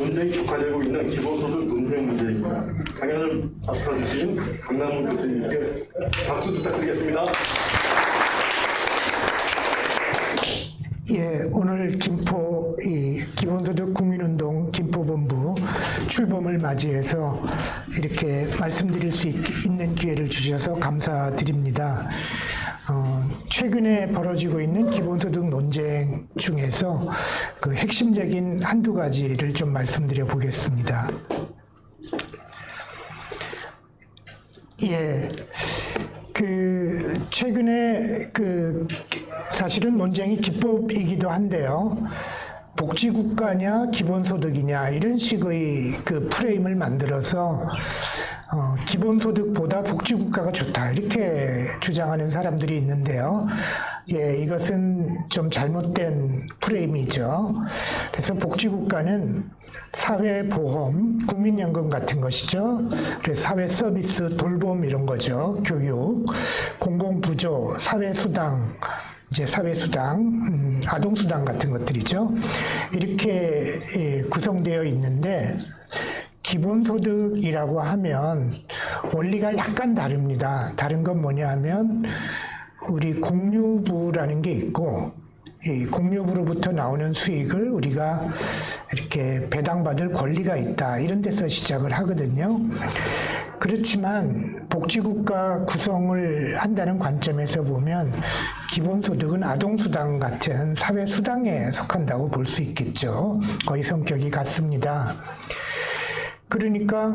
논쟁이 촉발되고 있는 기본소득 논쟁 문제입니다. 강연을 맡아주신 강남훈 교수님께 박수 부탁드리겠습니다. 예, 오늘 김포 기본소득 국민운동 김포본부 출범을 맞이해서 이렇게 말씀드릴 수 있는 기회를 주셔서 감사드립니다. 최근에 벌어지고 있는 기본소득 논쟁 중에서 그 핵심적인 한두 가지를 좀 말씀드려 보겠습니다. 예. 최근에 사실은 논쟁이 기법이기도 한데요. 복지국가냐 기본소득이냐 이런 식의 그 프레임을 만들어서 기본소득보다 복지국가가 좋다 이렇게 주장하는 사람들이 있는데요. 예, 이것은 좀 잘못된 프레임이죠. 그래서 복지국가는 사회보험, 국민연금 같은 것이죠. 그래서 사회서비스, 돌봄 이런 거죠. 교육, 공공부조, 사회수당, 사회수당, 아동수당 같은 것들이죠. 이렇게 구성되어 있는데 기본소득이라고 하면 원리가 약간 다릅니다. 다른 건 뭐냐 하면 우리 공유부라는 게 있고 이 공유부로부터 나오는 수익을 우리가 이렇게 배당받을 권리가 있다. 이런 데서 시작을 하거든요. 그렇지만 복지국가 구성을 한다는 관점에서 보면 기본소득은 아동수당 같은 사회수당에 속한다고 볼 수 있겠죠. 거의 성격이 같습니다. 그러니까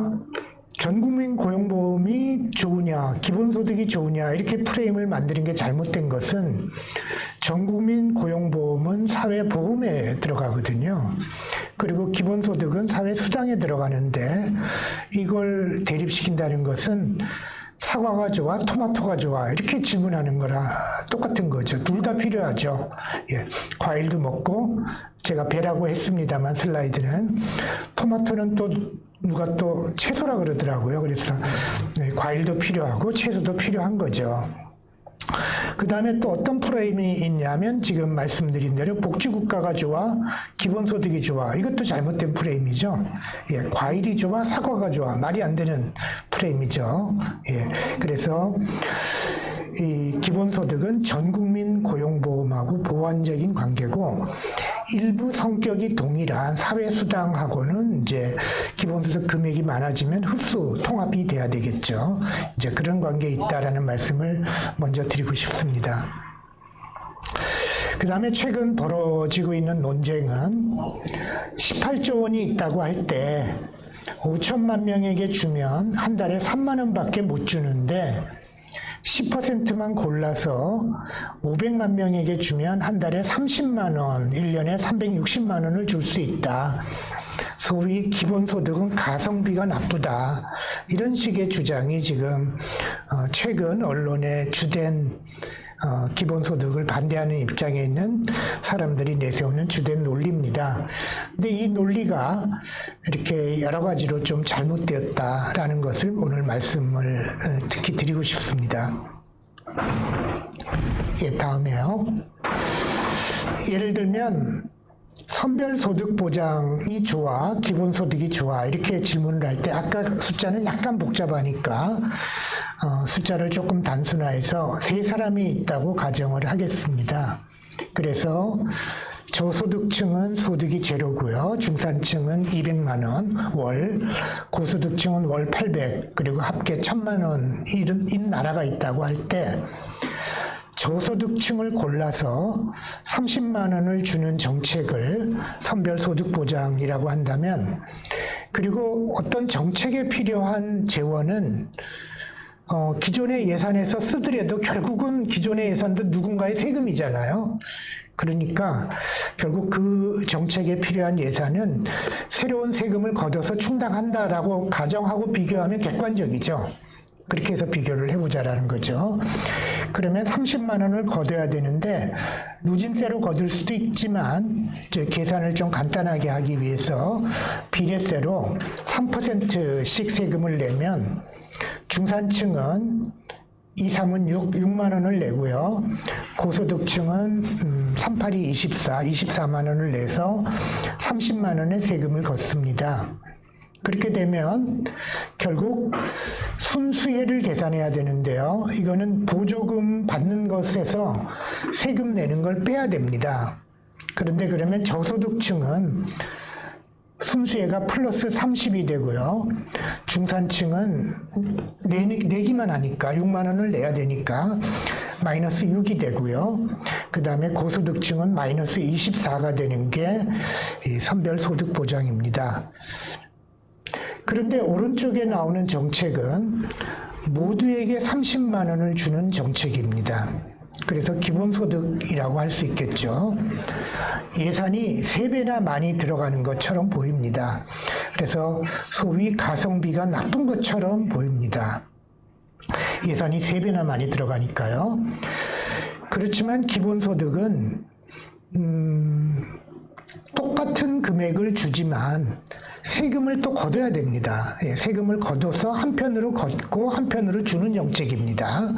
전국민 고용보험이 좋으냐, 기본소득이 좋으냐 이렇게 프레임을 만드는 게 잘못된 것은 전국민 고용보험은 사회보험에 들어가거든요. 그리고 기본소득은 사회수당에 들어가는데 이걸 대립시킨다는 것은 사과가 좋아, 토마토가 좋아 이렇게 질문하는 거랑 똑같은 거죠. 둘 다 필요하죠. 예, 과일도 먹고 제가 배라고 했습니다만 슬라이드는 토마토는 또 누가 또 채소라 그러더라고요. 그래서 과일도 필요하고 채소도 필요한 거죠. 그 다음에 또 어떤 프레임이 있냐면 지금 말씀드린 대로 복지국가가 좋아, 기본소득이 좋아. 이것도 잘못된 프레임이죠. 예, 과일이 좋아, 사과가 좋아. 말이 안 되는 프레임이죠. 예, 그래서 이 기본소득은 전국민 고용보험하고 보완적인 관계고 일부 성격이 동일한 사회수당하고는 이제 기본소득 금액이 많아지면 흡수, 통합이 돼야 되겠죠. 이제 그런 관계에 있다라는 말씀을 먼저 드리고 싶습니다. 그 다음에 최근 벌어지고 있는 논쟁은 18조 원이 있다고 할 때 5천만 명에게 주면 한 달에 3만 원밖에 못 주는데 10%만 골라서 500만 명에게 주면 한 달에 30만 원, 1년에 360만 원을 줄 수 있다. 소위 기본소득은 가성비가 나쁘다. 이런 식의 주장이 지금 최근 언론의 주된 기본소득을 반대하는 입장에 있는 사람들이 내세우는 주된 논리입니다. 근데 이 논리가 이렇게 여러 가지로 좀 잘못되었다라는 것을 오늘 말씀을 특히 드리고 싶습니다. 예, 다음에요. 예를 들면 선별소득 보장이 좋아, 기본소득이 좋아 이렇게 질문을 할 때 아까 숫자는 약간 복잡하니까 숫자를 조금 단순화해서 세 사람이 있다고 가정을 하겠습니다. 그래서 저소득층은 소득이 제로고요. 중산층은 200만 원 월, 고소득층은 월 800, 그리고 합계 1000만 원인 나라가 있다고 할 때 저소득층을 골라서 30만 원을 주는 정책을 선별소득보장이라고 한다면 그리고 어떤 정책에 필요한 재원은 기존의 예산에서 쓰더라도 결국은 기존의 예산도 누군가의 세금이잖아요. 그러니까 결국 그 정책에 필요한 예산은 새로운 세금을 걷어서 충당한다라고 가정하고 비교하면 객관적이죠. 그렇게 해서 비교를 해보자라는 거죠. 그러면 30만 원을 걷어야 되는데 누진세로 걷을 수도 있지만 이제 계산을 좀 간단하게 하기 위해서 비례세로 3%씩 세금을 내면 중산층은 2, 3은 6만 원을 내고요. 고소득층은 38이 24만 원을 내서 30만 원의 세금을 걷습니다. 그렇게 되면 결국 순수혜를 계산해야 되는데요. 이거는 보조금 받는 것에서 세금 내는 걸 빼야 됩니다. 그런데 그러면 저소득층은 순수혜가 플러스 30이 되고요. 중산층은 내기만 하니까 6만 원을 내야 되니까 마이너스 6이 되고요. 그 다음에 고소득층은 마이너스 24가 되는 게 이 선별소득보장입니다. 그런데 오른쪽에 나오는 정책은 모두에게 30만 원을 주는 정책입니다. 그래서 기본소득이라고 할 수 있겠죠. 예산이 3배나 많이 들어가는 것처럼 보입니다. 그래서 소위 가성비가 나쁜 것처럼 보입니다. 예산이 3배나 많이 들어가니까요. 그렇지만 기본소득은 똑같은 금액을 주지만 세금을 또 걷어야 됩니다. 세금을 걷어서 한편으로 걷고 한편으로 주는 정책입니다.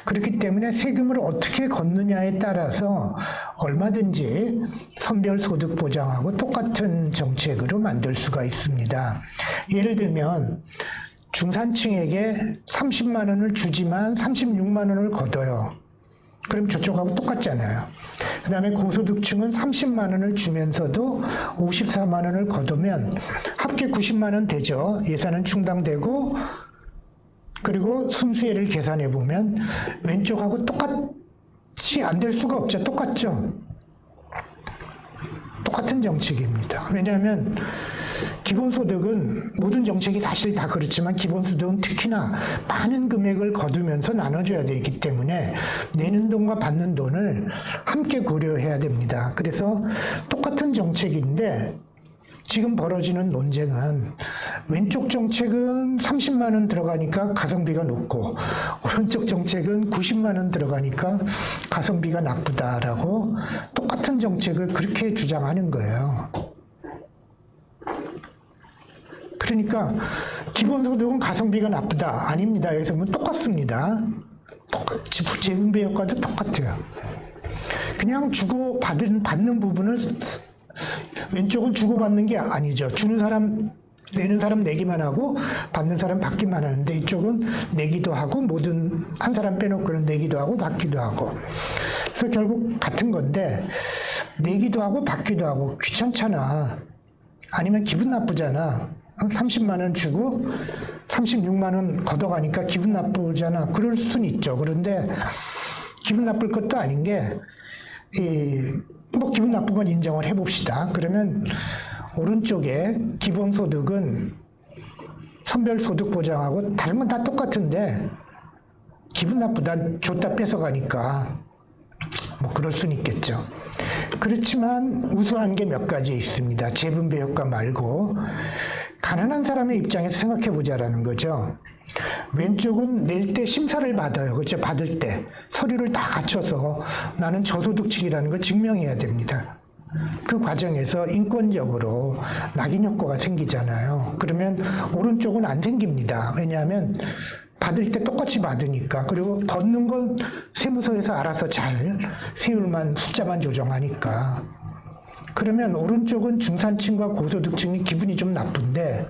그렇기 때문에 세금을 어떻게 걷느냐에 따라서 얼마든지 선별소득 보장하고 똑같은 정책으로 만들 수가 있습니다. 예를 들면 중산층에게 30만 원을 주지만 36만 원을 걷어요. 그럼 저쪽하고 똑같잖아요. 그 다음에 고소득층은 30만 원을 주면서도 54만 원을 걷으면 합계 90만 원 되죠. 예산은 충당되고, 그리고 순수혜를 계산해 보면 왼쪽하고 똑같이 안 될 수가 없죠. 똑같죠. 똑같은 정책입니다. 왜냐하면 기본소득은 모든 정책이 사실 다 그렇지만 기본소득은 특히나 많은 금액을 거두면서 나눠줘야 되기 때문에 내는 돈과 받는 돈을 함께 고려해야 됩니다. 그래서 똑같은 정책인데 지금 벌어지는 논쟁은 왼쪽 정책은 30만 원 들어가니까 가성비가 높고 오른쪽 정책은 90만 원 들어가니까 가성비가 나쁘다라고 똑같은 정책을 그렇게 주장하는 거예요. 그러니까 기본소득은 가성비가 나쁘다. 아닙니다. 여기서 보면 똑같습니다. 똑같이 재분배 효과도 똑같아요. 그냥 주고 받는 부분을 왼쪽은 주고받는 게 아니죠. 주는 사람, 내는 사람 내기만 하고 받는 사람 받기만 하는데 이쪽은 내기도 하고 모든 한 사람 빼놓고는 내기도 하고 받기도 하고. 그래서 결국 같은 건데 내기도 하고 받기도 하고 귀찮잖아. 아니면 기분 나쁘잖아. 30만 원 주고 36만 원 걷어가니까 기분 나쁘잖아. 그럴 수는 있죠. 그런데 기분 나쁠 것도 아닌 게 뭐 기분 나쁜 건 인정을 해봅시다. 그러면 오른쪽에 기본소득은 선별소득 보장하고 다른 건 다 똑같은데 기분 나쁘다 줬다 뺏어가니까 뭐 그럴 수는 있겠죠. 그렇지만 우수한 게 몇 가지 있습니다. 재분배 효과 말고 가난한 사람의 입장에서 생각해보자라는 거죠. 왼쪽은 낼 때 심사를 받아요. 그렇죠? 받을 때 서류를 다 갖춰서 나는 저소득층이라는 걸 증명해야 됩니다. 그 과정에서 인권적으로 낙인 효과가 생기잖아요. 그러면 오른쪽은 안 생깁니다. 왜냐하면 받을 때 똑같이 받으니까. 그리고 걷는 건 세무서에서 알아서 잘 세율만 숫자만 조정하니까. 그러면 오른쪽은 중산층과 고소득층이 기분이 좀 나쁜데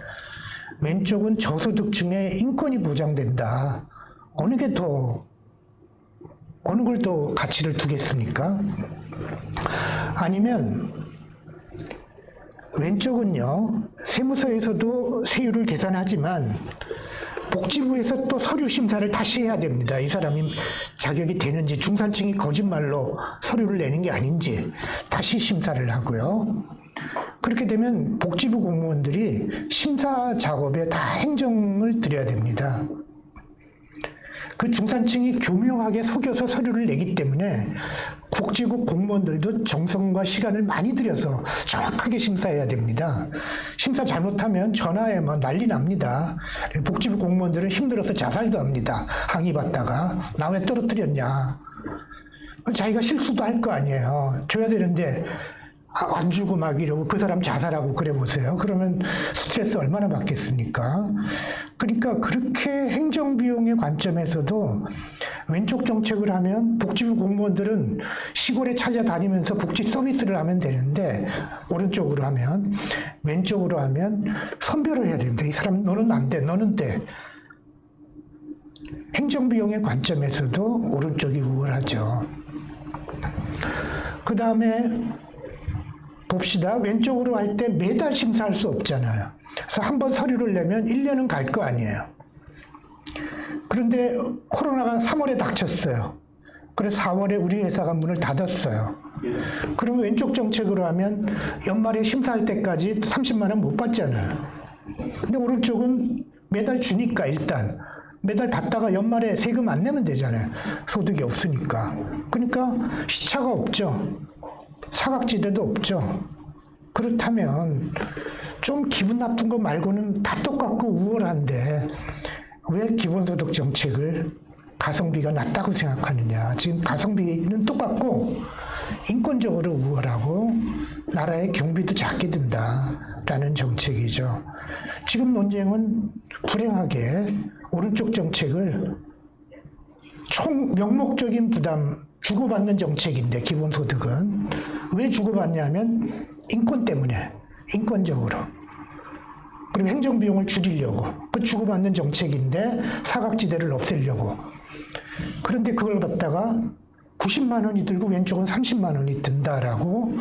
왼쪽은 저소득층의 인권이 보장된다. 어느 걸 더 가치를 두겠습니까? 아니면 왼쪽은요, 세무서에서도 세율을 계산하지만 복지부에서 또 서류 심사를 다시 해야 됩니다. 이 사람이 자격이 되는지, 중산층이 거짓말로 서류를 내는 게 아닌지 다시 심사를 하고요. 그렇게 되면 복지부 공무원들이 심사 작업에 다 행정을 들여야 됩니다. 그 중산층이 교묘하게 속여서 서류를 내기 때문에 복지국 공무원들도 정성과 시간을 많이 들여서 정확하게 심사해야 됩니다. 심사 잘못하면 전화에 뭐 난리 납니다. 복지부 공무원들은 힘들어서 자살도 합니다. 항의 받다가 나 왜 떨어뜨렸냐. 자기가 실수도 할 거 아니에요. 줘야 되는데 안 주고 막 이러고 그 사람 자살하고 그래 보세요. 그러면 스트레스 얼마나 받겠습니까? 그러니까 그렇게 행정비용의 관점에서도 왼쪽 정책을 하면 복지부 공무원들은 시골에 찾아다니면서 복지 서비스를 하면 되는데 오른쪽으로 하면, 왼쪽으로 하면 선별을 해야 됩니다. 이 사람 너는 안 돼, 너는 돼. 행정비용의 관점에서도 오른쪽이 우월하죠. 그 다음에 봅시다. 왼쪽으로 할 때 매달 심사할 수 없잖아요. 그래서 한번 서류를 내면 1년은 갈 거 아니에요. 그런데 코로나가 3월에 닥쳤어요. 그래서 4월에 우리 회사가 문을 닫았어요. 그러면 왼쪽 정책으로 하면 연말에 심사할 때까지 30만 원 못 받잖아요. 근데 오른쪽은 매달 주니까 일단 매달 받다가 연말에 세금 안 내면 되잖아요. 소득이 없으니까. 그러니까 시차가 없죠. 사각지대도 없죠. 그렇다면 좀 기분 나쁜 거 말고는 다 똑같고 우월한데 왜 기본소득 정책을 가성비가 낮다고 생각하느냐. 지금 가성비는 똑같고 인권적으로 우월하고 나라의 경비도 작게 든다라는 정책이죠. 지금 논쟁은 불행하게 오른쪽 정책을 총 명목적인 부담 주고받는 정책인데 기본소득은 왜 주고받냐면 인권 때문에, 인권적으로. 그리고 행정비용을 줄이려고. 그 주고받는 정책인데 사각지대를 없애려고. 그런데 그걸 갖다가 90만 원이 들고 왼쪽은 30만 원이 든다라고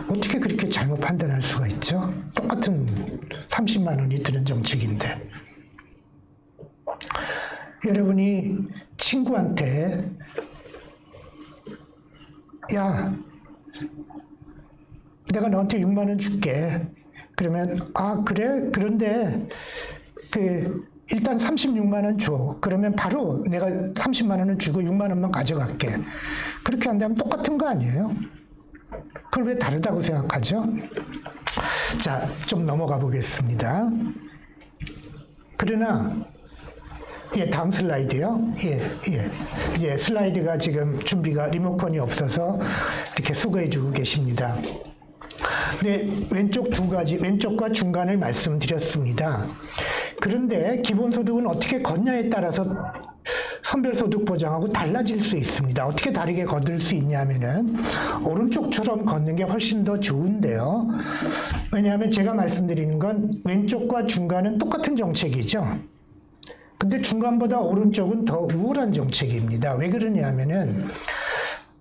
어떻게 그렇게 잘못 판단할 수가 있죠? 똑같은 30만 원이 드는 정책인데. 여러분이 친구한테 야, 내가 너한테 6만 원 줄게. 그러면 아 그래? 그런데 일단 36만 원 줘. 그러면 바로 내가 30만 원을 주고 6만 원만 가져갈게. 그렇게 한다면 똑같은 거 아니에요? 그걸 왜 다르다고 생각하죠? 자, 좀 넘어가 보겠습니다. 그러나 다음 슬라이드요. 슬라이드가 지금 준비가 리모컨이 없어서 이렇게 수고해주고 계십니다. 네, 왼쪽 두 가지, 왼쪽과 중간을 말씀드렸습니다. 그런데 기본소득은 어떻게 걷냐에 따라서 선별소득 보장하고 달라질 수 있습니다. 어떻게 다르게 걷을 수 있냐면은 오른쪽처럼 걷는 게 훨씬 더 좋은데요. 왜냐하면 제가 말씀드리는 건 왼쪽과 중간은 똑같은 정책이죠. 근데 중간보다 오른쪽은 더 우월한 정책입니다. 왜 그러냐면은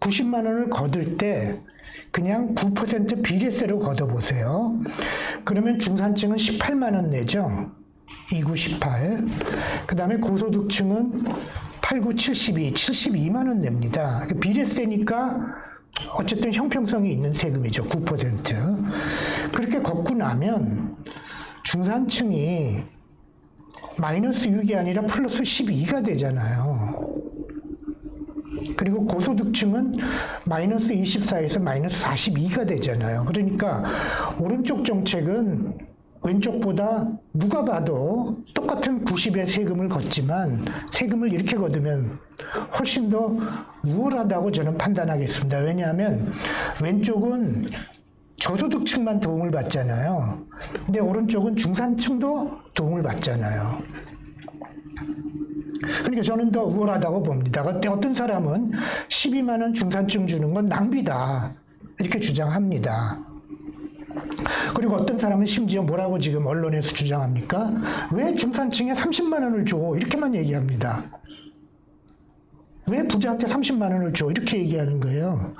90만 원을 거둘 때 그냥 9% 비례세로 걷어보세요. 그러면 중산층은 18만 원 내죠. 29, 18. 그 다음에 고소득층은 89, 72, 72만 원 냅니다. 비례세니까 어쨌든 형평성이 있는 세금이죠. 9%. 그렇게 걷고 나면 중산층이 마이너스 6이 아니라 플러스 12가 되잖아요. 그리고 고소득층은 마이너스 24에서 마이너스 42가 되잖아요. 그러니까 오른쪽 정책은 왼쪽보다 누가 봐도 똑같은 90의 세금을 걷지만 세금을 이렇게 걷으면 훨씬 더 우월하다고 저는 판단하겠습니다. 왜냐하면 왼쪽은 저소득층만 도움을 받잖아요. 근데 오른쪽은 중산층도 도움을 받잖아요. 그러니까 저는 더 우월하다고 봅니다. 어떤 사람은 12만 원 중산층 주는 건 낭비다. 이렇게 주장합니다. 그리고 어떤 사람은 심지어 뭐라고 지금 언론에서 주장합니까? 왜 중산층에 30만 원을 줘? 이렇게만 얘기합니다. 왜 부자한테 30만 원을 줘? 이렇게 얘기하는 거예요.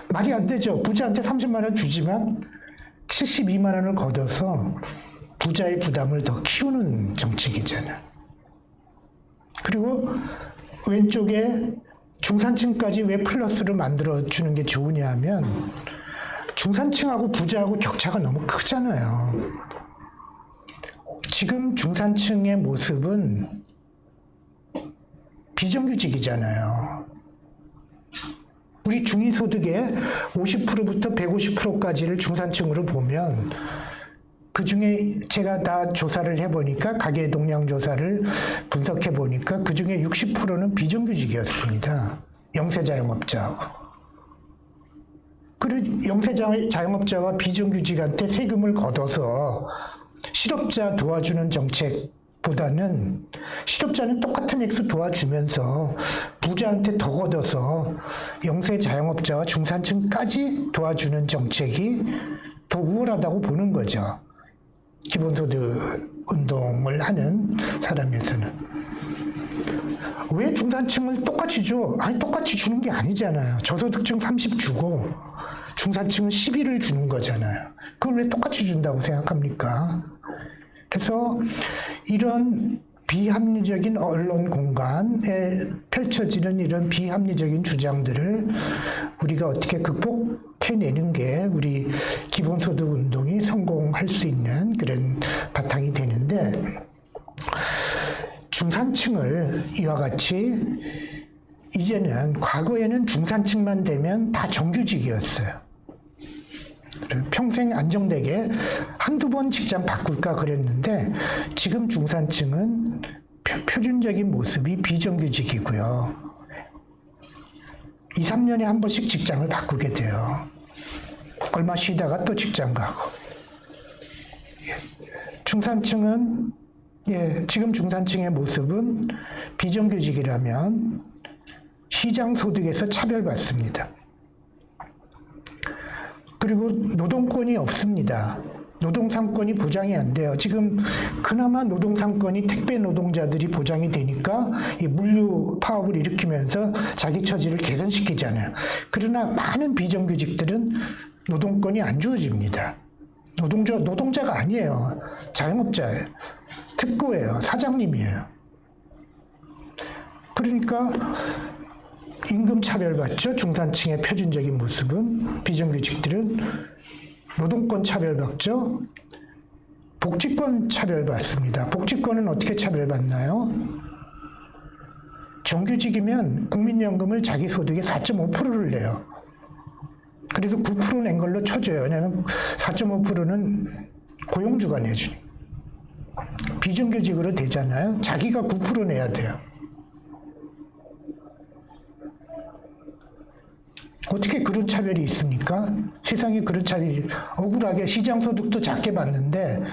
말이 안 되죠. 부자한테 30만 원 주지만 72만 원을 걷어서 부자의 부담을 더 키우는 정책이잖아요. 그리고 왼쪽에 중산층까지 왜 플러스로 만들어주는 게 좋으냐 하면 중산층하고 부자하고 격차가 너무 크잖아요. 지금 중산층의 모습은 비정규직이잖아요. 우리 중위소득의 50%부터 150%까지를 중산층으로 보면 그 중에 제가 다 조사를 해보니까 가계 동향 조사를 분석해 보니까 그 중에 60%는 비정규직이었습니다. 영세자영업자하고. 그리고 영세자영업자와 비정규직한테 세금을 걷어서 실업자 도와주는 정책 보다는 실업자는 똑같은 액수 도와주면서 부자한테 더 걷어서 영세 자영업자와 중산층까지 도와주는 정책이 더 우월하다고 보는 거죠. 기본소득 운동을 하는 사람에서는. 왜 중산층을 똑같이 줘? 아니, 똑같이 주는 게 아니잖아요. 저소득층 30 주고 중산층은 11을 주는 거잖아요. 그걸 왜 똑같이 준다고 생각합니까? 그래서 이런 비합리적인 언론 공간에 펼쳐지는 이런 비합리적인 주장들을 우리가 어떻게 극복해내는 게 우리 기본소득 운동이 성공할 수 있는 그런 바탕이 되는데, 중산층을 이와 같이 이제는, 과거에는 중산층만 되면 다 정규직이었어요. 평생 안정되게 한두 번 직장 바꿀까 그랬는데, 지금 중산층은 표준적인 모습이 비정규직이고요. 2, 3년에 한 번씩 직장을 바꾸게 돼요. 얼마 쉬다가 또 직장 가고. 중산층은, 지금 중산층의 모습은 비정규직이라면 시장 소득에서 차별받습니다. 그리고 노동권이 없습니다. 노동상권이 보장이 안 돼요. 지금 그나마 노동상권이 택배 노동자들이 보장이 되니까 이 물류 파업을 일으키면서 자기 처지를 개선시키잖아요. 그러나 많은 비정규직들은 노동권이 안 주어집니다. 노동자가 아니에요. 자영업자예요. 특고예요. 사장님이에요. 그러니까 임금 차별받죠. 중산층의 표준적인 모습은. 비정규직들은 노동권 차별받죠. 복지권 차별받습니다. 복지권은 어떻게 차별받나요? 정규직이면 국민연금을 자기 소득의 4.5%를 내요. 그래도 9% 낸 걸로 쳐줘요. 왜냐하면 4.5%는 고용주가 내주니. 비정규직으로 되잖아요. 자기가 9% 내야 돼요. 어떻게 그런 차별이 있습니까? 세상에 그런 차별이, 억울하게 시장소득도 작게 받는데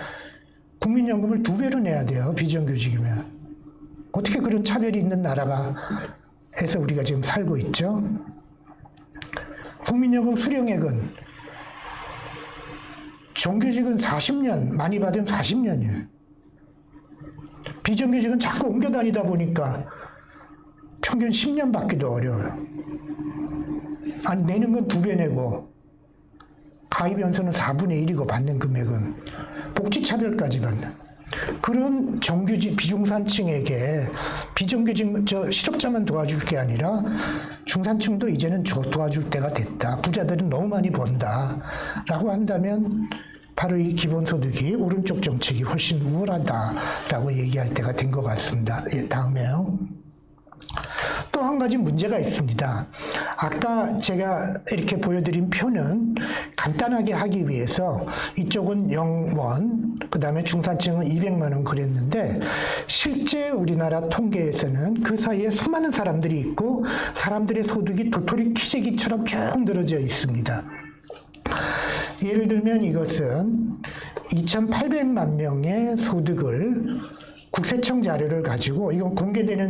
국민연금을 2배로 내야 돼요. 비정규직이면. 어떻게 그런 차별이 있는 나라가 해서 우리가 지금 살고 있죠? 국민연금 수령액은 정규직은 40년, 많이 받으면 40년이에요. 비정규직은 자꾸 옮겨 다니다 보니까 평균 10년 받기도 어려워요. 아니, 내는 건 2배 내고 가입 연수는 4분의 1이고 받는 금액은 복지차별까지 받는 그런 정규직 비중산층에게 비정규직 실업자만 도와줄 게 아니라 중산층도 이제는 도와줄 때가 됐다. 부자들은 너무 많이 번다라고 한다면 바로 이 기본소득이 오른쪽 정책이 훨씬 우월하다라고 얘기할 때가 된 것 같습니다. 다음에요. 또 한 가지 문제가 있습니다. 아까 제가 이렇게 보여드린 표는 간단하게 하기 위해서 이쪽은 0원, 그 다음에 중산층은 200만 원 그랬는데, 실제 우리나라 통계에서는 그 사이에 수많은 사람들이 있고 사람들의 소득이 도토리 키재기처럼 쭉 늘어져 있습니다. 예를 들면 이것은 2,800만 명의 소득을 국세청 자료를 가지고, 이건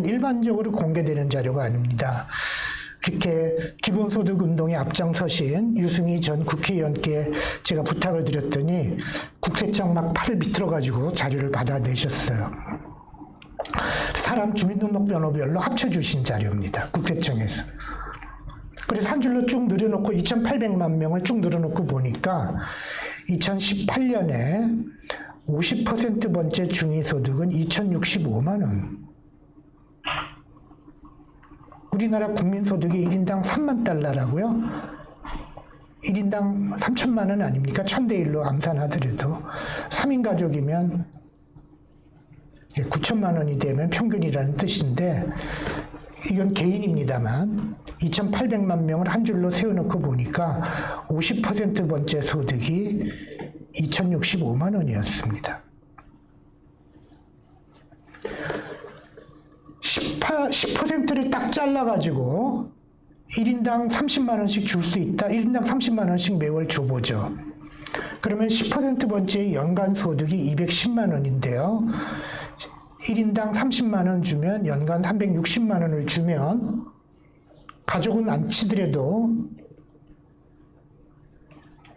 일반적으로 공개되는 자료가 아닙니다. 이렇게 기본소득 운동에 앞장서신 유승희 전 국회의원께 제가 부탁을 드렸더니 국세청 막 팔을 비틀어가지고 자료를 받아내셨어요. 사람 주민등록번호별로 합쳐주신 자료입니다. 국세청에서. 그래서 한 줄로 쭉 늘여놓고 2,800만 명을 쭉 늘어놓고 보니까 2018년에 50% 번째 중위소득은 2,065만 원. 우리나라 국민소득이 1인당 3만 달러라고요? 1인당 3천만 원 아닙니까? 1,000대 1로 암산하더라도 3인 가족이면 9천만 원이 되면 평균이라는 뜻인데, 이건 개인입니다만 2,800만 명을 한 줄로 세워놓고 보니까 50% 번째 소득이 2,065만 원이었습니다. 10%를 딱 잘라가지고 1인당 30만 원씩 줄 수 있다. 1인당 30만 원씩 매월 줘보죠. 그러면 10% 번째의 연간 소득이 210만 원인데요. 1인당 30만 원 주면 연간 360만 원을 주면 가족은 안 치더라도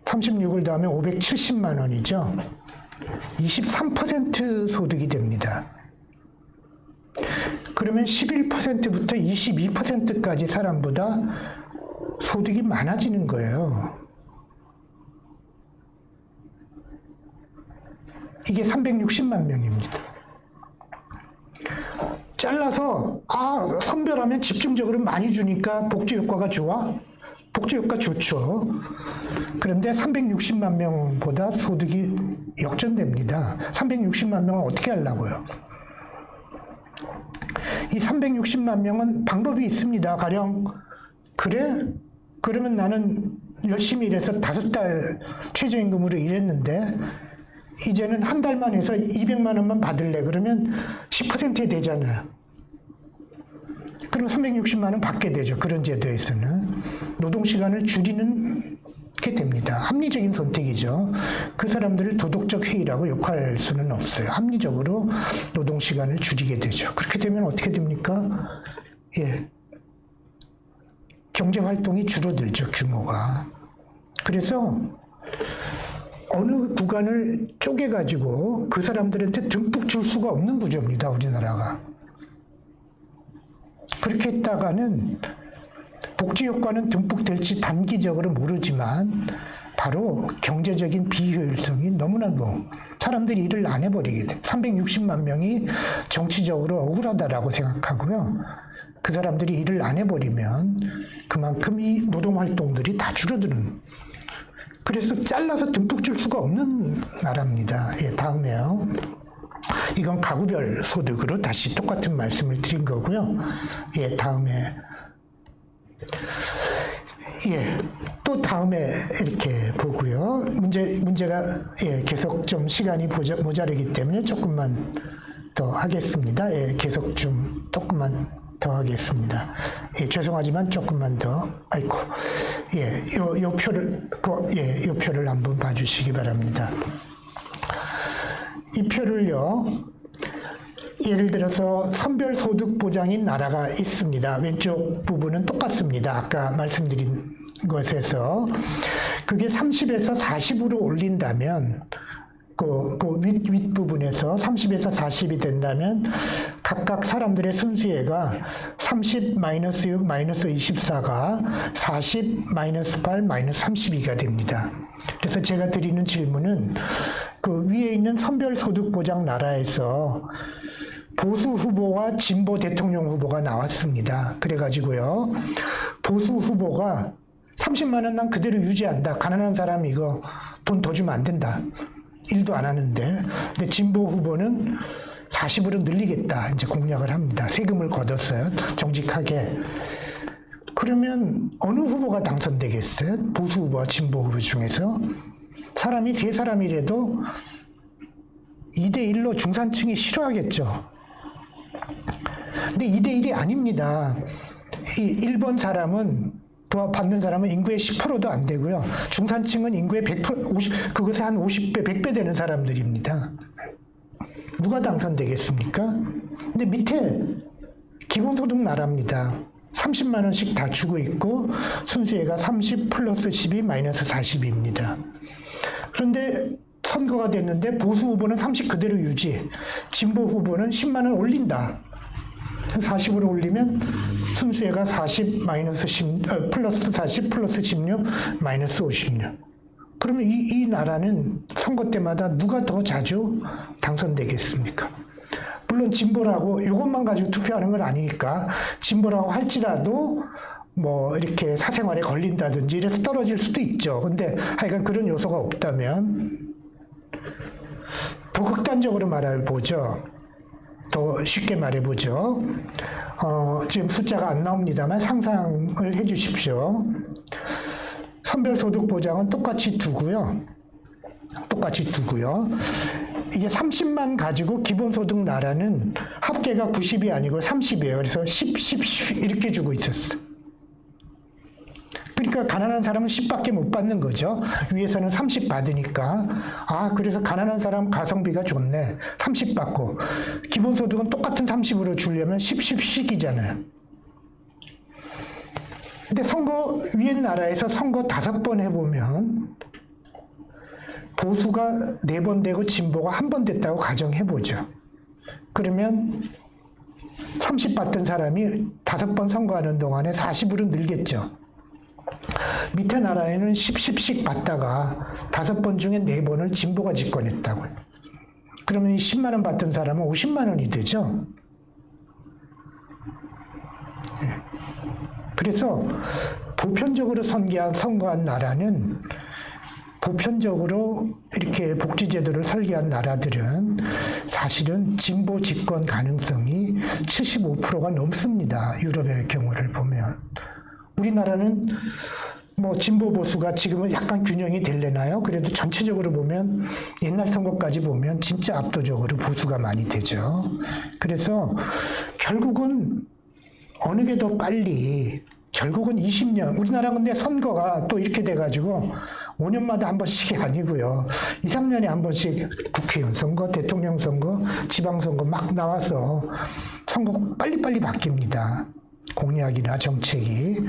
36을 더하면 570만 원이죠. 23% 소득이 됩니다. 그러면 11%부터 22%까지 사람보다 소득이 많아지는 거예요. 이게 360만 명입니다. 잘라서 선별하면 집중적으로 많이 주니까 복지 효과가 좋아? 복지 효과 좋죠. 그런데 360만 명보다 소득이 역전됩니다. 360만 명은 어떻게 하려고요? 이 360만 명은 방법이 있습니다. 가령 그래? 그러면 나는 열심히 일해서 5달 최저임금으로 일했는데 이제는 한 달만 해서 200만 원만 받을래. 그러면 10%에 되잖아요. 그럼 360만 원 받게 되죠. 그런 제도에서는. 노동시간을 줄이는 게 됩니다. 합리적인 선택이죠. 그 사람들을 도덕적 해이라고 욕할 수는 없어요. 합리적으로 노동시간을 줄이게 되죠. 그렇게 되면 어떻게 됩니까? 경제활동이 줄어들죠. 규모가. 그래서 어느 구간을 쪼개가지고 그 사람들한테 듬뿍 줄 수가 없는 구조입니다. 우리나라가. 그렇게 했다가는 복지 효과는 듬뿍 될지 단기적으로 모르지만 바로 경제적인 비효율성이 너무나 사람들이 일을 안 해버리게 돼. 360만 명이 정치적으로 억울하다라고 생각하고요. 그 사람들이 일을 안 해버리면 그만큼 이 노동활동들이 다 줄어드는. 그래서 잘라서 듬뿍 줄 수가 없는 나라입니다. 다음에요. 이건 가구별 소득으로 다시 똑같은 말씀을 드린 거고요. 다음에. 또 다음에 이렇게 보고요. 문제가 계속 좀 시간이 모자르기 때문에 조금만 더 하겠습니다. 계속 좀 조금만 더 하겠습니다. 죄송하지만 조금만 더. 요 표를 한번 봐주시기 바랍니다. 이 표를요. 예를 들어서 선별소득 보장인 나라가 있습니다. 왼쪽 부분은 똑같습니다. 아까 말씀드린 것에서 그게 30에서 40으로 올린다면 그 윗부분에서 30에서 40이 된다면 각각 사람들의 순수혜가 30 마이너스 6 마이너스 24가 40 마이너스 8 마이너스 32가 됩니다. 그래서 제가 드리는 질문은 그 위에 있는 선별소득 보장 나라에서 보수 후보와 진보 대통령 후보가 나왔습니다. 그래가지고요. 보수 후보가 30만 원 난 그대로 유지한다. 가난한 사람 이거 돈 더 주면 안 된다. 일도 안 하는데. 근데 진보 후보는 40으로 늘리겠다. 이제 공약을 합니다. 세금을 걷었어요. 정직하게. 그러면 어느 후보가 당선되겠어요? 보수 후보와 진보 후보 중에서? 사람이 3사람이라도 2대1로 중산층이 싫어하겠죠. 근데 2대1이 아닙니다. 이 1번 사람은 받는 사람은 인구의 10%도 안 되고요. 중산층은 인구의 100%, 그것에 한 50배, 100배 되는 사람들입니다. 누가 당선되겠습니까? 근데 밑에 기본소득 나라입니다. 30만 원씩 다 주고 있고 순수혜가 30 플러스 12 마이너스 40입니다. 그런데 선거가 됐는데 보수 후보는 30 그대로 유지, 진보 후보는 10만 원 올린다. 40으로 올리면 순수혜가 40 마이너스 10, 플러스 40 플러스 16 마이너스 56. 그러면 이 나라는 선거 때마다 누가 더 자주 당선되겠습니까? 물론 진보라고 이것만 가지고 투표하는 건 아니니까 진보라고 할지라도 뭐 이렇게 사생활에 걸린다든지 이래서 떨어질 수도 있죠. 근데 하여간 그런 요소가 없다면 더 극단적으로 말해보죠. 더 쉽게 말해보죠. 지금 숫자가 안 나옵니다만 상상을 해 주십시오. 선별소득 보장은 똑같이 두고요. 이게 30만 가지고 기본소득 나라는 합계가 90이 아니고 30이에요. 그래서 10 이렇게 주고 있었어요. 그러니까 가난한 사람은 10밖에 못 받는 거죠. 위에서는 30 받으니까. 아, 그래서 가난한 사람 가성비가 좋네. 30 받고. 기본소득은 똑같은 30으로 주려면 10, 10씩이잖아요. 근데 선거, 위에 나라에서 선거 5번 해보면 보수가 4번 되고 진보가 1번 됐다고 가정해보죠. 그러면 30 받던 사람이 5번 선거하는 동안에 40으로 늘겠죠. 밑에 나라에는 10, 10씩 받다가 5번 중에 4번을 진보가 집권했다고요. 그러면 이 10만 원 받던 사람은 50만 원이 되죠. 그래서 보편적으로 선거한 나라는 보편적으로 이렇게 복지제도를 설계한 나라들은 사실은 진보 집권 가능성이 75%가 넘습니다. 유럽의 경우를 보면. 우리나라는 뭐 진보 보수가 지금은 약간 균형이 되려나요? 그래도 전체적으로 보면 옛날 선거까지 보면 진짜 압도적으로 보수가 많이 되죠. 그래서 결국은 어느 게 더 빨리 결국은 20년, 우리나라 근데 선거가 또 이렇게 돼가지고 5년마다 한 번씩이 아니고요. 2, 3년에 한 번씩 국회의원 선거, 대통령 선거, 지방선거 막 나와서 선거 빨리빨리 바뀝니다. 공약이나 정책이.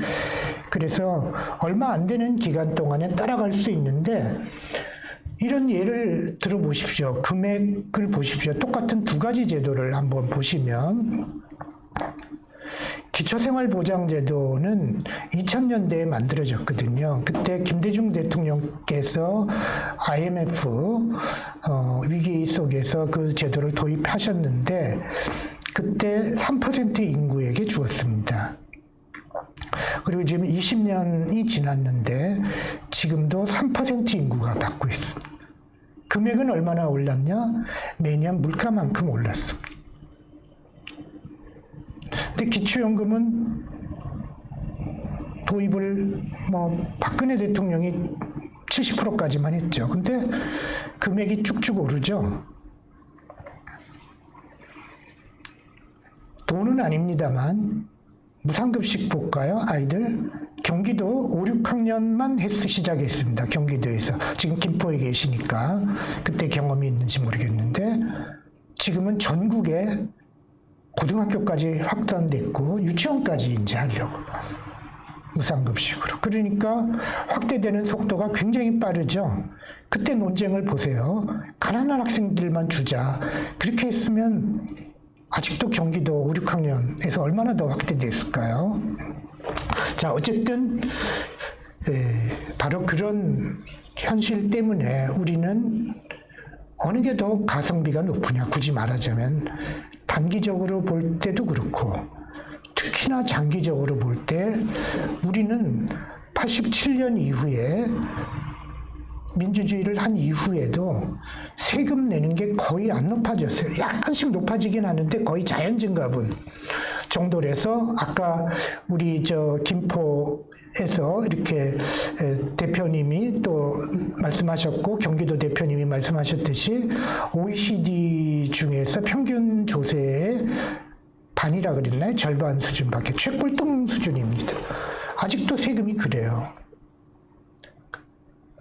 그래서 얼마 안 되는 기간 동안에 따라갈 수 있는데 이런 예를 들어보십시오. 금액을 보십시오. 똑같은 2가지 제도를 한번 보시면 기초생활보장제도는 2000년대에 만들어졌거든요. 그때 김대중 대통령께서 IMF 위기 속에서 그 제도를 도입하셨는데 그때 3% 인구에게 주었습니다. 그리고 지금 20년이 지났는데 지금도 3% 인구가 받고 있습니다. 금액은 얼마나 올랐냐? 매년 물가만큼 올랐습니다. 근데 기초연금은 도입을 박근혜 대통령이 70%까지만 했죠. 근데 금액이 쭉쭉 오르죠. 돈은 아닙니다만 무상급식 볼까요? 아이들 경기도 5, 6학년만 시작했습니다. 경기도에서. 지금 김포에 계시니까 그때 경험이 있는지 모르겠는데 지금은 전국에 고등학교까지 확산됐고 유치원까지 이제 하려고 무상급식으로. 그러니까 확대되는 속도가 굉장히 빠르죠. 그때 논쟁을 보세요. 가난한 학생들만 주자. 그렇게 했으면 아직도 경기도 5, 6학년에서 얼마나 더 확대됐을까요? 자, 어쨌든 바로 그런 현실 때문에 우리는 어느 게 더 가성비가 높으냐, 굳이 말하자면 단기적으로 볼 때도 그렇고 특히나 장기적으로 볼 때 우리는 87년 이후에 민주주의를 한 이후에도 세금 내는 게 거의 안 높아졌어요. 약간씩 높아지긴 하는데 거의 자연증가분 정도라서 아까 우리 김포에서 이렇게 대표님이 또 말씀하셨고 경기도 대표님이 말씀하셨듯이 OECD 중에서 평균 조세의 반이라 그랬나요? 절반 수준밖에 최꼴등 수준입니다. 아직도 세금이 그래요.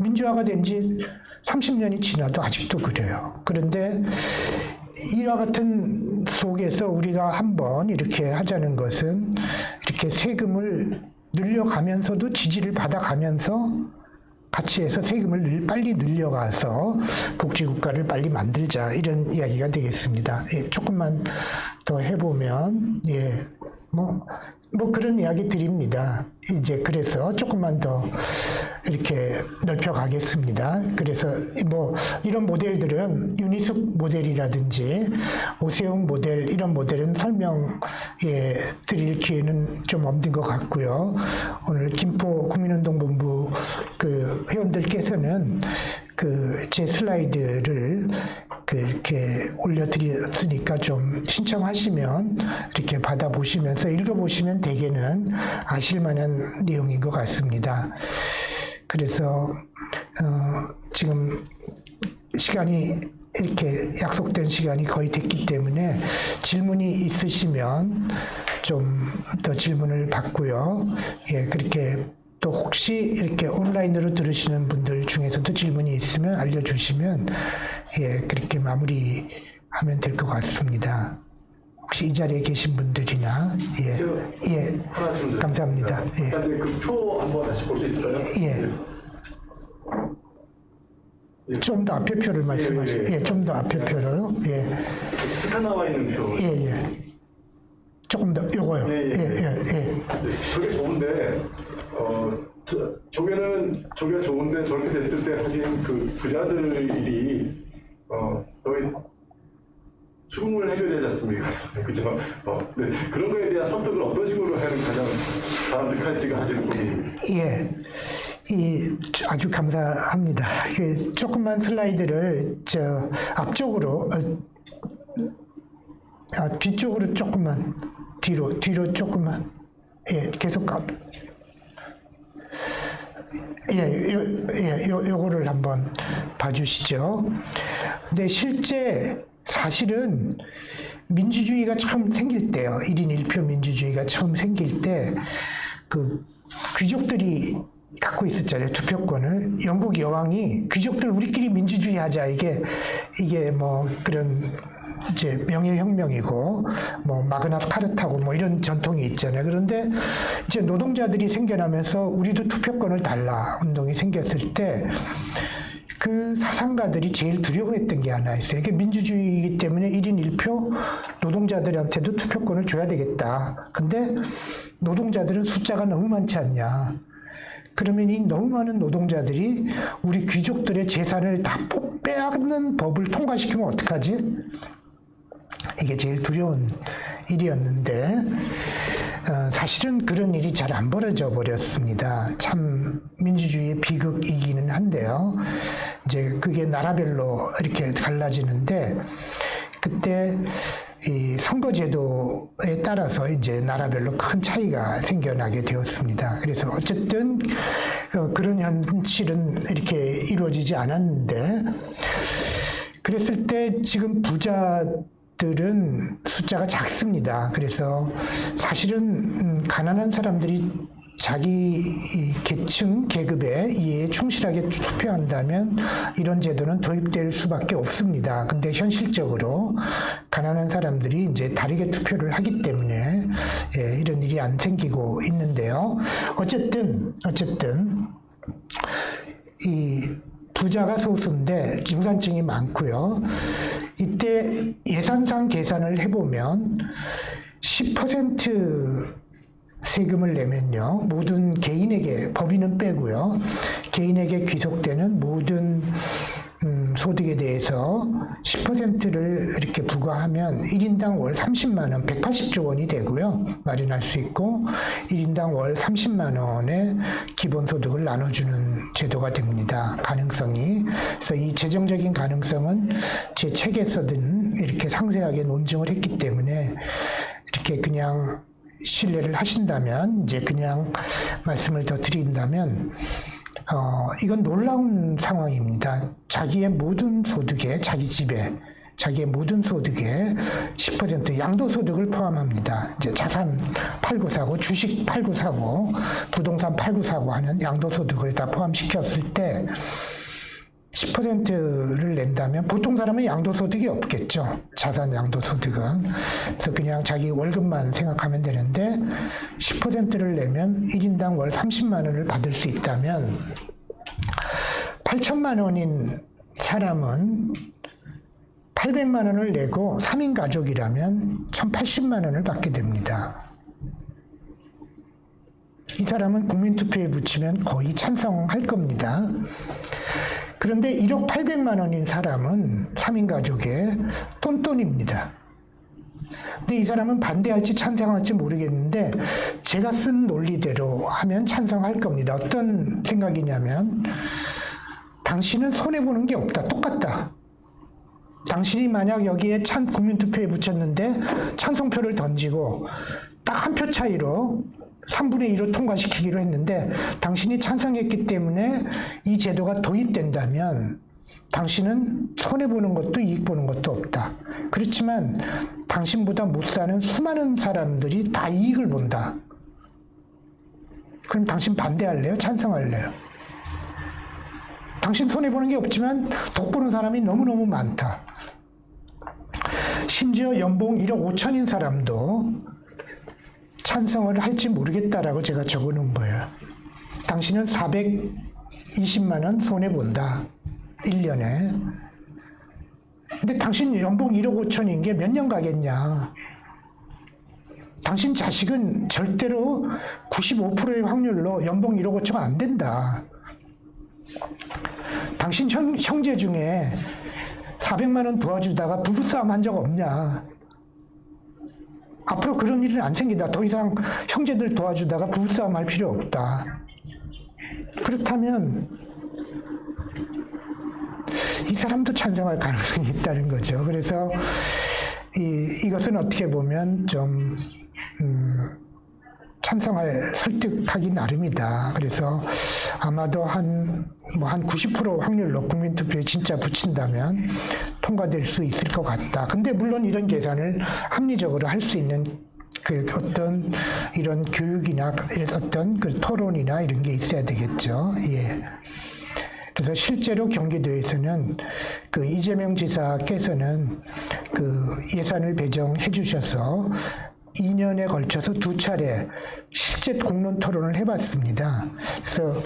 민주화가 된 지 30년이 지나도 아직도 그래요. 그런데 이와 같은 속에서 우리가 한번 이렇게 하자는 것은 이렇게 세금을 늘려가면서도 지지를 받아가면서 같이 해서 세금을 빨리 늘려가서 복지국가를 빨리 만들자 이런 이야기가 되겠습니다. 예, 조금만 더 해보면 뭐 그런 이야기 드립니다. 이제 그래서 조금만 더 이렇게 넓혀가겠습니다. 그래서 뭐 이런 모델들은 유니숙 모델이라든지 오세훈 모델 이런 모델은 설명해 드릴 기회는 좀 없는 것 같고요. 오늘 김포 국민운동본부 그 회원들께서는 제 슬라이드를 이렇게 올려드렸으니까 좀 신청하시면 이렇게 받아보시면서 읽어보시면 대개는 아실만한 내용인 것 같습니다. 그래서 지금 시간이 이렇게 약속된 시간이 거의 됐기 때문에 질문이 있으시면 좀 더 질문을 받고요. 예, 그렇게 또 혹시 이렇게 온라인으로 들으시는 분들 중에서도 질문이 있으면 알려주시면 그렇게 마무리하면 될 것 같습니다. 혹시 이 자리에 계신 분들이나 하나 좀 감사합니다. 일단 그표 한번 다시 볼 수 있을까요? 좀 더 앞에 표를 말씀하세요. 좀 더 앞에 표를. 스타 나와 있는 표. 조금 더 요거요. 저게 좋은데 저게 좋은데 저렇게 됐을 때 하긴 그 부자들이 거의 죽음을 해결되지 않습니까? 그죠? 그런 거에 대한 설득을 어떤 식으로 하면 가장 바람직할지가 사실은 고민입니다. 아주 감사합니다. 조금만 슬라이드를 앞쪽으로, 뒤쪽으로 조금만, 뒤로 조금만, 계속 요거를 한번 봐주시죠. 근데 실제 사실은 민주주의가 처음 생길 때요. 1인 1표 민주주의가 처음 생길 때 그 귀족들이 갖고 있었잖아요. 투표권을. 영국 여왕이 귀족들 우리끼리 민주주의 하자. 이게 뭐 그런 이제 명예혁명이고 뭐 마그나 카르타고 뭐 이런 전통이 있잖아요. 그런데 이제 노동자들이 생겨나면서 우리도 투표권을 달라 운동이 생겼을 때 그 사상가들이 제일 두려워했던 게 하나 있어요. 이게 민주주의이기 때문에 1인 1표 노동자들한테도 투표권을 줘야 되겠다. 근데 노동자들은 숫자가 너무 많지 않냐. 그러면 이 너무 많은 노동자들이 우리 귀족들의 재산을 다 빼앗는 법을 통과시키면 어떡하지? 이게 제일 두려운 일이었는데 사실은 그런 일이 잘 안 벌어져 버렸습니다. 참 민주주의의 비극이기는 한데요. 이제 그게 나라별로 이렇게 갈라지는데 그때 이 선거제도에 따라서 이제 나라별로 큰 차이가 생겨나게 되었습니다. 그래서 어쨌든 그런 현실은 이렇게 이루어지지 않았는데 그랬을 때 지금 부자들은 숫자가 작습니다. 그래서 사실은 가난한 사람들이 자기 계층, 계급에 이해에 충실하게 투표한다면 이런 제도는 도입될 수밖에 없습니다. 근데 현실적으로 가난한 사람들이 이제 다르게 투표를 하기 때문에 이런 일이 안 생기고 있는데요. 어쨌든 이 부자가 소수인데 중산층이 많고요. 이때 예산상 계산을 해보면 10% 세금을 내면요. 모든 개인에게, 법인은 빼고요. 개인에게 귀속되는 모든 소득에 대해서 10%를 이렇게 부과하면 1인당 월 30만 원, 180조 원이 되고요. 마련할 수 있고 1인당 월 30만 원의 기본소득을 나눠주는 제도가 됩니다. 가능성이. 그래서 이 재정적인 가능성은 제 책에서든 이렇게 상세하게 논증을 했기 때문에 이렇게 그냥 신뢰를 하신다면 이제 그냥 말씀을 더 드린다면 이건 놀라운 상황입니다. 자기의 모든 소득에 자기 집에 자기의 모든 소득의 10% 양도소득을 포함합니다. 이제 자산 팔고 사고 주식 팔고 사고 부동산 팔고 사고 하는 양도소득을 다 포함시켰을 때 10%를 낸다면 보통 사람은 양도소득이 없겠죠. 자산 양도소득은. 그래서 그냥 자기 월급만 생각하면 되는데 10%를 내면 1인당 월 30만 원을 받을 수 있다면 8천만 원인 사람은 800만 원을 내고 3인 가족이라면 1,080만 원을 받게 됩니다. 이 사람은 국민투표에 붙이면 거의 찬성할 겁니다. 그런데 1억 800만 원인 사람은 3인 가족의 똔똔입니다. 근데 이 사람은 반대할지 찬성할지 모르겠는데 제가 쓴 논리대로 하면 찬성할 겁니다. 어떤 생각이냐면 당신은 손해보는 게 없다. 똑같다. 당신이 만약 여기에 국민투표에 붙였는데 찬성표를 던지고 딱 한 표 차이로 3분의 2로 통과시키기로 했는데 당신이 찬성했기 때문에 이 제도가 도입된다면 당신은 손해보는 것도 이익 보는 것도 없다. 그렇지만 당신보다 못 사는 수많은 사람들이 다 이익을 본다. 그럼 당신 반대할래요? 찬성할래요? 당신 손해보는 게 없지만 덕보는 사람이 너무너무 많다. 심지어 연봉 1억 5천인 사람도 찬성을 할지 모르겠다라고 제가 적어놓은 거예요. 당신은 420만 원 손해본다. 1년에. 근데 당신 연봉 1억 5천인 게 몇 년 가겠냐. 당신 자식은 절대로 95%의 확률로 연봉 1억 5천가 안 된다. 당신 형제 중에 400만 원 도와주다가 부부싸움 한 적 없냐. 앞으로 그런 일은 안 생긴다. 더 이상 형제들 도와주다가 부부싸움 할 필요 없다. 그렇다면 이 사람도 찬성할 가능성이 있다는 거죠. 그래서 이것은 어떻게 보면 좀 찬성할 설득하기 나름이다. 그래서 아마도 한 90% 확률로 국민투표에 진짜 붙인다면 통과될 수 있을 것 같다. 근데 물론 이런 계산을 합리적으로 할 수 있는 그 어떤 이런 교육이나 어떤 그 토론이나 이런 게 있어야 되겠죠. 예. 그래서 실제로 경기도에서는 그 이재명 지사께서는 그 예산을 배정해 주셔서 2년에 걸쳐서 2차례 실제 공론 토론을 해봤습니다. 그래서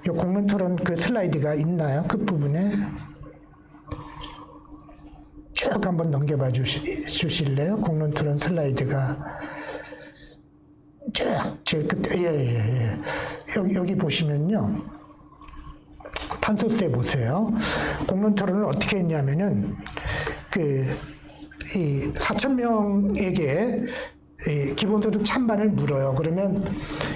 이 공론 토론 그 슬라이드가 있나요? 끝부분에? 쭉 한번 넘겨봐 주실래요? 공론 토론 슬라이드가. 쭉, 제일 끝에, 예. 여기 보시면요. 탄소세 보세요. 공론 토론을 어떻게 했냐면은, 이 4,000명에게 기본소득 찬반을 물어요. 그러면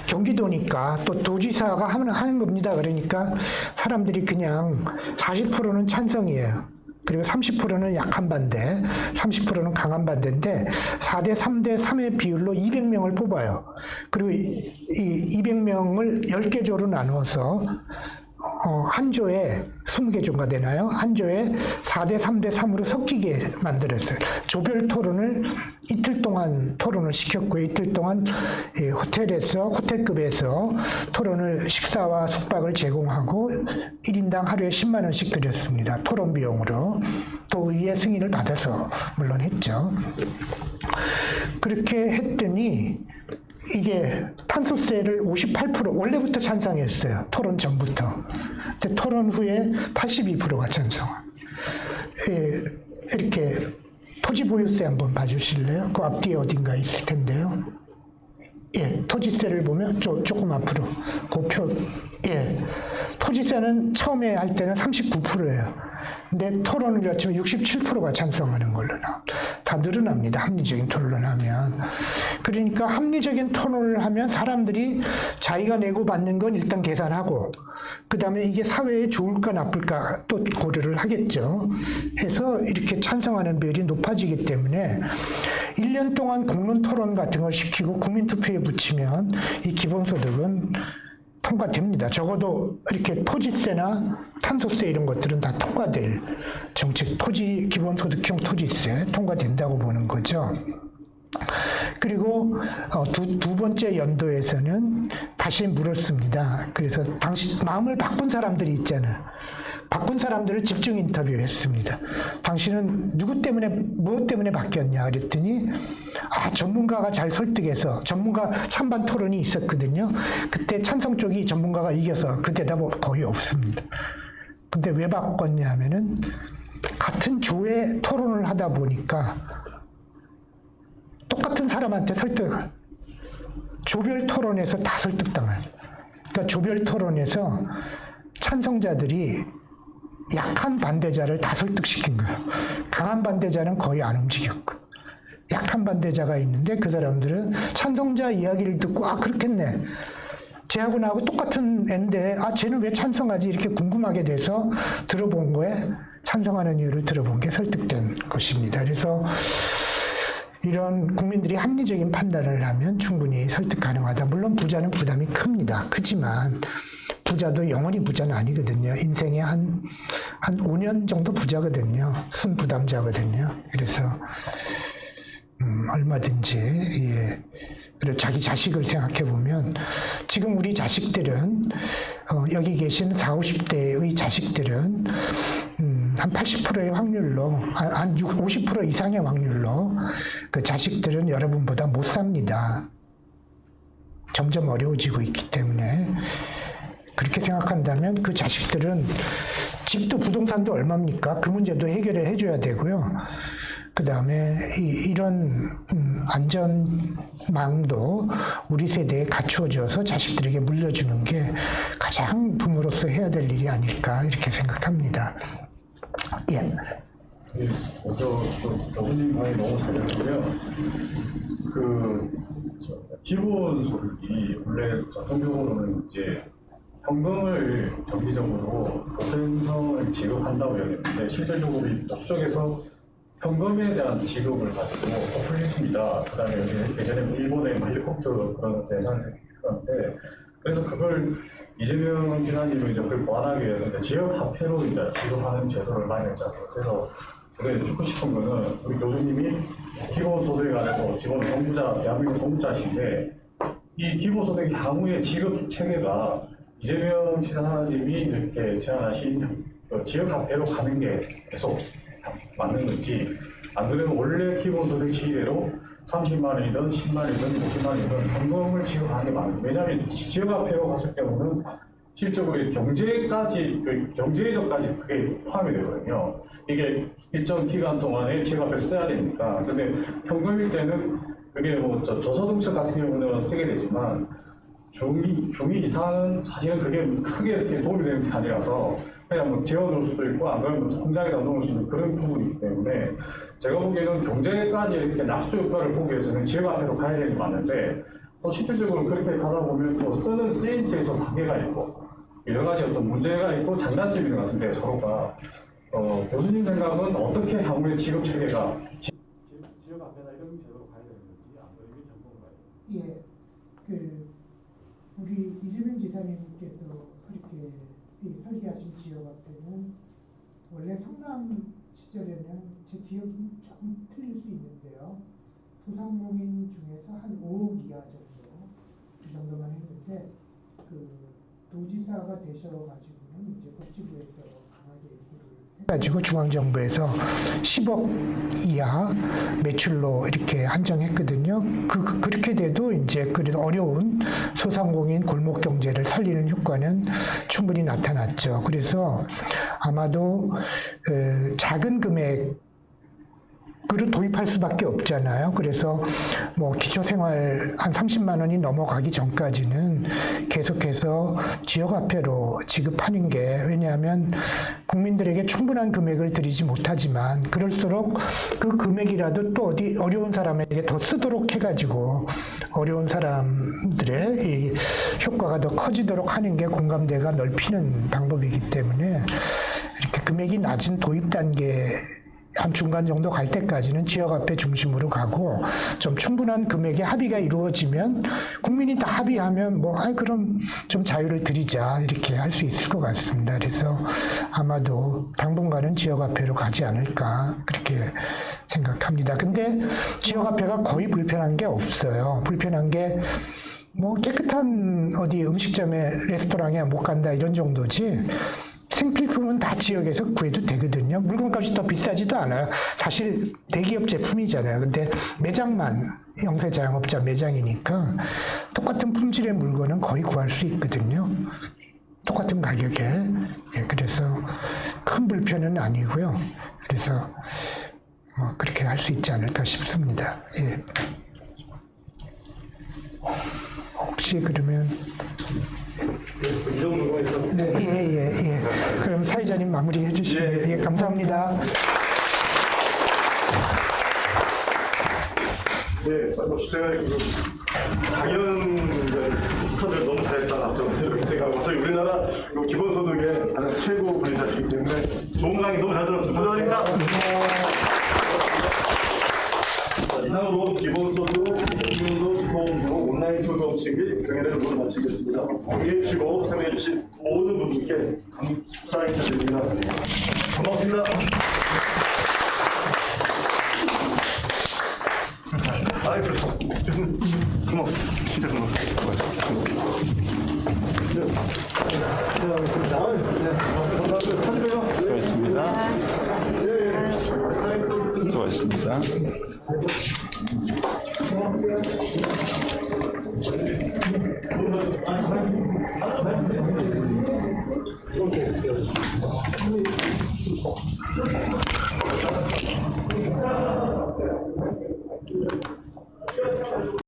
경기도니까 또 도지사가 하는 겁니다. 그러니까 사람들이 그냥 40%는 찬성이에요. 그리고 30%는 약한 반대, 30%는 강한 반대인데 4대 3대 3의 비율로 200명을 뽑아요. 그리고 이 200명을 10개 조로 나누어서 한 조에 20개 조가 되나요? 한 조에 4대 3대 3으로 섞이게 만들었어요. 조별 토론을 이틀 동안 토론을 시켰고요. 이틀 동안 호텔급에서 토론을 식사와 숙박을 제공하고 1인당 하루에 10만 원씩 드렸습니다. 토론 비용으로. 도의회 승인을 받아서 물론 했죠. 그렇게 했더니 이게 탄소세를 58% 원래부터 찬성했어요. 토론 전부터. 근데 토론 후에 82%가 찬성. 이렇게 토지보유세 한번 봐주실래요? 그 앞뒤에 어딘가 있을 텐데요. 예, 토지세를 보면 조금 앞으로 그 표. 예, 토지세는 처음에 할 때는 39%예요. 근데 토론을 거치면 67%가 찬성하는 걸로 다 늘어납니다. 합리적인 토론을 하면. 그러니까 합리적인 토론을 하면 사람들이 자기가 내고 받는 건 일단 계산하고 그 다음에 이게 사회에 좋을까 나쁠까 또 고려를 하겠죠. 해서 이렇게 찬성하는 비율이 높아지기 때문에 1년 동안 공론 토론 같은 걸 시키고 국민투표에 붙이면 이 기본소득은 통과됩니다. 적어도 이렇게 토지세나 탄소세 이런 것들은 다 통과될 정책, 기본소득형 토지세 통과된다고 보는 거죠. 그리고 두 번째 연도에서는 다시 물었습니다. 그래서 당시 마음을 바꾼 사람들이 있잖아요. 바꾼 사람들을 집중 인터뷰했습니다. 당신은 누구 때문에, 무엇 때문에 바뀌었냐 그랬더니 전문가가 잘 설득해서 전문가 찬반 토론이 있었거든요. 그때 찬성 쪽이 전문가가 이겨서 그 대답 거의 없습니다. 근데 왜 바꿨냐 하면은 같은 조에 토론을 하다 보니까 똑같은 사람한테 조별 토론에서 다 설득당해요. 그러니까 조별 토론에서 찬성자들이 약한 반대자를 다 설득시킨 거예요. 강한 반대자는 거의 안 움직였고. 약한 반대자가 있는데 그 사람들은 찬성자 이야기를 듣고 그렇겠네. 쟤하고 나하고 똑같은 애인데 쟤는 왜 찬성하지? 이렇게 궁금하게 돼서 들어본 거에 찬성하는 이유를 들어본 게 설득된 것입니다. 그래서 이런 국민들이 합리적인 판단을 하면 충분히 설득 가능하다. 물론 부자는 부담이 큽니다. 크지만 부자도 영원히 부자는 아니거든요. 인생에 한 5년 정도 부자거든요. 순부담자거든요. 그래서 얼마든지 그리고 자기 자식을 생각해 보면 지금 우리 자식들은 여기 계신 40, 50대의 자식들은 한 80%의 확률로 한 50% 이상의 확률로 그 자식들은 여러분보다 못 삽니다. 점점 어려워지고 있기 때문에 그렇게 생각한다면 그 자식들은 집도 부동산도 얼마입니까? 그 문제도 해결을 해줘야 되고요. 그 다음에 이런 안전망도 우리 세대에 갖추어져서 자식들에게 물려주는 게 가장 부모로서 해야 될 일이 아닐까 이렇게 생각합니다. 예. 먼저 교수님 강의 너무 잘했고요. 기본 소득이 원래 전통적으로는 이제 현금을 정기적으로 보편성을 지급한다고 여겼는데 실질적으로 수적에서 현금에 대한 지급을 가지고 풀리십니다. 그 다음에 예전에 일본의 헬리콥터 그런 대상을 했는데 그래서 그걸 이재명 기사님은 이제 그걸 보완하기 위해서 이제 지역 화폐로 이제 지급하는 제도를 마련했잖아요. 그래서 제가 이제 듣고 싶은 거는 우리 교수님이 기본소득에 관해서 지금 정부자, 대한민국 정부자신데 이 기본소득 향후의 지급 체계가 이재명 지사님이 이렇게 제안하신 지역화폐로 가는 게 계속 맞는 건지 안 그러면 원래 기본소득 시대로 30만 원이든 10만 원이든 50만 원이든 현금을 지급하는 게 맞는 거예요. 왜냐하면 지역화폐로 갔을 경우는 실적으로 경제적까지 그게 포함이 되거든요. 이게 일정 기간 동안에 지역화폐를 써야 되니까. 근데 현금일 때는 그게 뭐 저소득층 같은 경우는 쓰게 되지만 중위 이상은 사실은 그게 크게 이렇게 도움이 되는 게 아니라서 그냥 뭐 재워놓을 수도 있고 안 그러면 통장에다 넣을 수 있는 그런 부분이기 때문에 제가 보기에는 경제까지 이렇게 낙수 효과를 보기 위해서는 지역화폐로 가야 되는 게 맞는데 또 실질적으로 그렇게 가다 보면 또 쓰는 쓰임새에서 한계가 있고 여러 가지 어떤 문제가 있고 장단점이 있는 것 같은데 서로가 교수님 생각은 어떻게 향후의 지급 체계가 지역화폐나 이런 제도로 가야 되는 건지 안 그러면 전문가요? 예, 우리 이재명 지사님께서 그렇게 설계하신 지역화폐는 원래 성남 시절에는 제 기억이 조금 틀릴 수 있는데요. 소상공인 중에서 한 5억 이하 정도 그 정도만 했는데 그 도지사가 되셔가지고는 이제 복지부에서 강하게 해가지고 중앙정부에서 10억 이하 매출로 이렇게 한정했거든요. 그렇게 돼도 이제 그래도 어려운 소상공인 골목 경제를 살리는 효과는 충분히 나타났죠. 그래서 아마도 작은 금액 그를 도입할 수밖에 없잖아요. 그래서 뭐 기초생활 한 30만 원이 넘어가기 전까지는 계속해서 지역화폐로 지급하는 게 왜냐하면 국민들에게 충분한 금액을 드리지 못하지만 그럴수록 그 금액이라도 또 어디 어려운 사람에게 더 쓰도록 해가지고 어려운 사람들의 이 효과가 더 커지도록 하는 게 공감대가 넓히는 방법이기 때문에 이렇게 금액이 낮은 도입 단계 한 중간 정도 갈 때까지는 지역화폐 중심으로 가고 좀 충분한 금액의 합의가 이루어지면 국민이 다 합의하면 그럼 좀 자유를 드리자 이렇게 할 수 있을 것 같습니다. 그래서 아마도 당분간은 지역화폐로 가지 않을까 그렇게 생각합니다. 근데 지역화폐가 거의 불편한 게 없어요. 불편한 게 깨끗한 어디 음식점에 레스토랑에 못 간다 이런 정도지 생필품은 다 지역에서 구해도 되거든요. 물건값이 더 비싸지도 않아요. 사실 대기업 제품이잖아요. 근데 매장만 영세 자영업자 매장이니까 똑같은 품질의 물건은 거의 구할 수 있거든요. 똑같은 가격에. 그래서 큰 불편은 아니고요. 그래서 그렇게 할 수 있지 않을까 싶습니다. 예. 혹시 그러면 예. 그럼 사회자님 마무리해 주시면 예, 감사합니다. 네, 제가 강연 서들 너무 잘했다. 제가 와서 우리나라 기본소득의 가장 최고 권위자이기 때문에 좋은 강의 너무 잘 들었습니다. 감사드립니다. 이상으로 기본소득, 기본소득 온라인 초정식 및 경연을 모두 마치겠습니다. 함께해 주시고 참여해 주신 모든 분들께 감사히 드립니다. 고맙습니다. 아이, 고마워. 진짜 고마워. 수고하셨습니다. 수고하셨습니다.